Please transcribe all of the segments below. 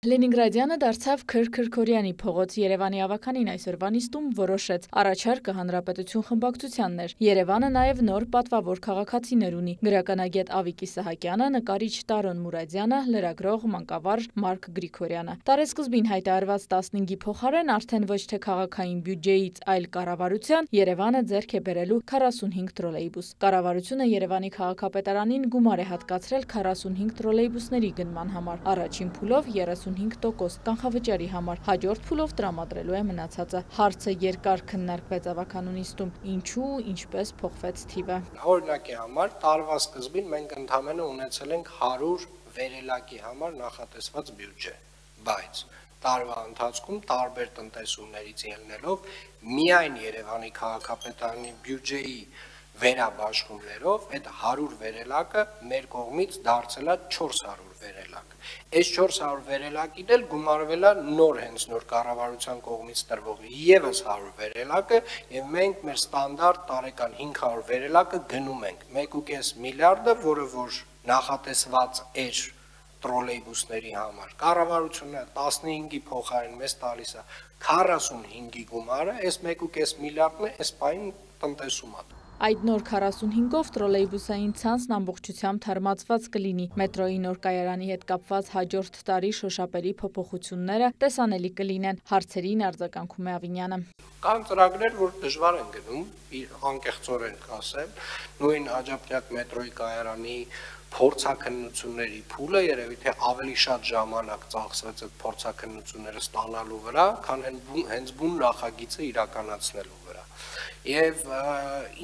Լենինգրադյանը դարձավ Քրքորյանի փողոց Երևանի ավականին այսօրվա նիստում որոշեց առաջարկը հանրապետություն խմբակցությանն էր։ Երևանը նաև նոր պատվավոր քաղաքացիներ ունի՝ գրականագետ Ավիկ Իսահակյանը, նկարիչ Տարոն Մուրադյանը, լրագրող, մանկավարժ Մարկ Գրիգորյանը։ Տարեսկզբին հայտարարված 15-ի փոխարեն արդեն ոչ թե քաղաքային բյուջեից, այլ կառավարության Երևանը ձեռք է բերելու 45 տրոլեյբուս։ Կառավարությունը Երևանի քաղաքապետարանին գումար է հատկացրել 45 տրոլեյբուսների գնման համար։ Առաջին փուլով 35% կանխավճարի համար, հաջորդ փուլով տրամադրելու է մնացածը։ Հարցը երկար քննարկվեց ավականու նիստում, ինչու, ինչպես փոխվեց թիվը։ Օրինակի համար տարվա սկզբին մենք ընդհանրապես ունեցել ենք 100 վերելակի համար նախատեսված բյուջե, բայց տարվա ընթացքում տարբեր տնտեսումներից ելնելով միայն Երևանի քաղաքապետարանի բյուջեի վերաբաշխումներով այդ 100 վերելակը մեր կողմից դարձել է 400 վերելակ։ Այս 400 վերելակին էլ գումարվել է հենց նոր կառավարության կողմից տրվող եւս 100 վերելակը եւ մենք մեր ստանդարտ տարեկան 500 վերելակը գնում ենք 1.5 միլիարդը, որը որ նախատեսված էր տրոլեյբուսների համար։ Կառավարությունը 15-ի փոխարեն մեզ տալիս է 45-ի գումարը, այս 1.5 միլիարդն է այս պայն տնտեսում է։ Այդ նոր 45-ով տրոլեյբուսային ցանցն ամբողջությամբ թարմացված կլինի։ Մետրոյի նոր կայարանի հետ կապված հաջորդ տարի շոշափելի փոփոխությունները տեսանելի կլինեն։ Հարցերին արձագանքում է Ավինյանը։ Կան ծրագրեր, որ դժվար են գնում, անկեղծորեն ասեմ, նույն Աջափնյակ մետրոյի կայարանի փորձաքննությունների փուլը երևի թե ավելի շատ ժամանակ ծախսվեց այդ փորձաքննությունները ստանալու վրա, քան հենց բուն նախագիծը իրականացնելու վրա։ Եվ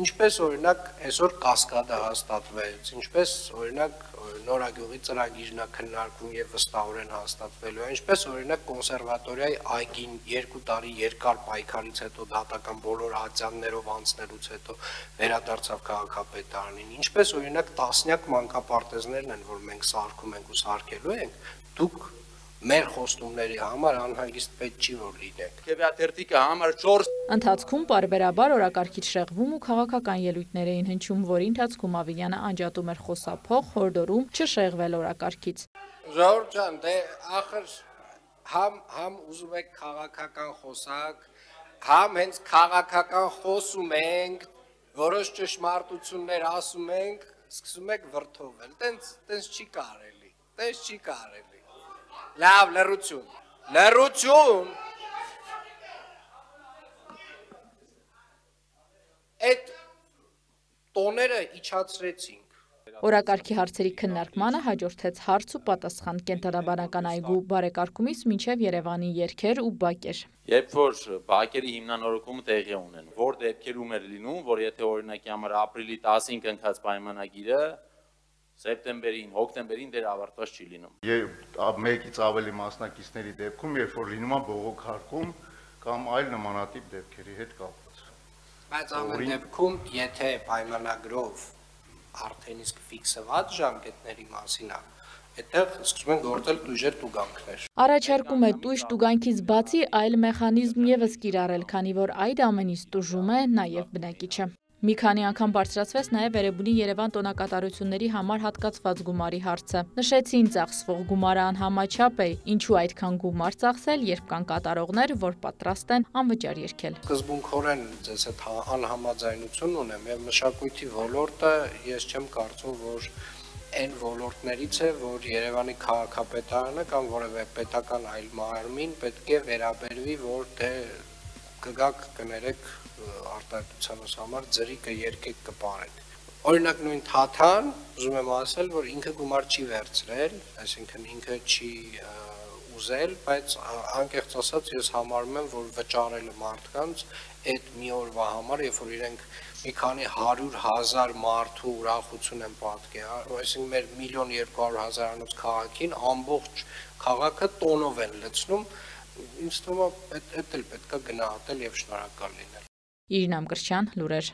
ինչպես օրինակ այսօր կասկադը հաստատվեց, ինչպես օրինակ նորագյուղի ծրագիրն է քննարկվում եւ վստահորեն հաստատվելու է, ինչպես օրինակ կոնսերվատորիայի այգին 2 տարի երկար պայքարից հետո դատական բոլոր ատյաններով անցնելուց հետո վերադարձավ քաղաքապետարանին, ինչպես օրինակ տասնյակ մանկապարտեզներն են, որ մենք սարքում ենք ու սարքելու ենք, դուք մեր խոստումների համար անհանգիստ պետք չի որ լինեք։ Քեվիաթերթիկը համար 4 Ընթացքում պարբերաբար օրակարգից շեղվում ու քաղաքական ելույթներ էին հնչում, որի ընթացքում Ավինյանը անջատում էր խոսափող, հորդորում չշեղվել օրակարգից։ Ժողովուրդ ջան, դե ախր համ ուզում եք քաղաքական խոսակ, համ հենց քաղաքական խոսում ենք, որոշ ճշմարտություններ ասում ենք, սկսում եք վրդովել։ Տենց չի կարելի։ Լավ, լռություն։ Այդ տոները իջացրեցինք։ Օրակարգի հարցերի քննարկմանը հաջորդեց հարց ու պատասխան կենտրոնաբանական այգու բարեկարգումից մինչև Երևանի երգեր ու բակեր։ Երբ որ բակերի հիմնանորոգումը տեղի ունեն, որ դեպքերում էր լինում, որ եթե օրինակի համար ապրիլի 10-ին կնքած պայմանագիրը սեպտեմբերին, հոկտեմբերին դեր ավարտված չի լինում։ Մեկից ավելի մասնակիցների դեպքում, երբ որ լինում է բողոքարկում կամ այլ նմանատիպ դեպքերի հետ կապված։ Բայց ամեն դեպքում, եթե պայմանագրով արդեն իսկ ֆիքսված ժամկետների մասին է, այդտեղ սկսում են գործել տույժեր տուգանքներ։ Առաջարկում է տույժ տուգանքից բացի այլ մեխանիզմ եւս կիրառել, քանի որ այդ ամենից տուժում է նաեւ բնակիչը։ Մի քանի անգամ բարձրացվեց նաև Էրեբունի Երևան տոնակատարությունների համար հատկացված գումարի հարցը։ Նշեցին ծախսվող գումարը անհամաչափ է, ինչու այդքան գումար ծախսել, երբ կան կատարողներ, որ պատրաստ են անվճար երգել։ Սկզբունքորեն ձեզ հետ անհամաձայնություն ունեմ եւ մշակույթի ոլորտը ես չեմ կարծում, որ այն ոլորտներից է, որ Երևանի քաղաքապետարանը կամ որևէ պետական այլ մարմին պետք է վերաբերվի, որ դե կգաք կներեք արտահայտությանս համար ձրի կերկեք կպարեք։ Օրինակ նույն Թաթան, ուզում եմ ասել, որ ինքը գումար չի վերցրել, այսինքն ինքը չի ուզել, բայց անկեղծ ասած ես համարում եմ, որ վճարելը մարդկանց այդ մի օրվա համար, երբ որ իրենք մի քանի 100,000 մարդու ուրախություն են պատկերել, այսինքն մեր 1,200,000-անոց քաղաքին ամբողջ քաղաքը տոնով են լցնում, ինձ թվում է այդ էլ պետք է գնահատել եւ շնորհակալ լինել։ Իրինամ Կրչյան, լուրեր։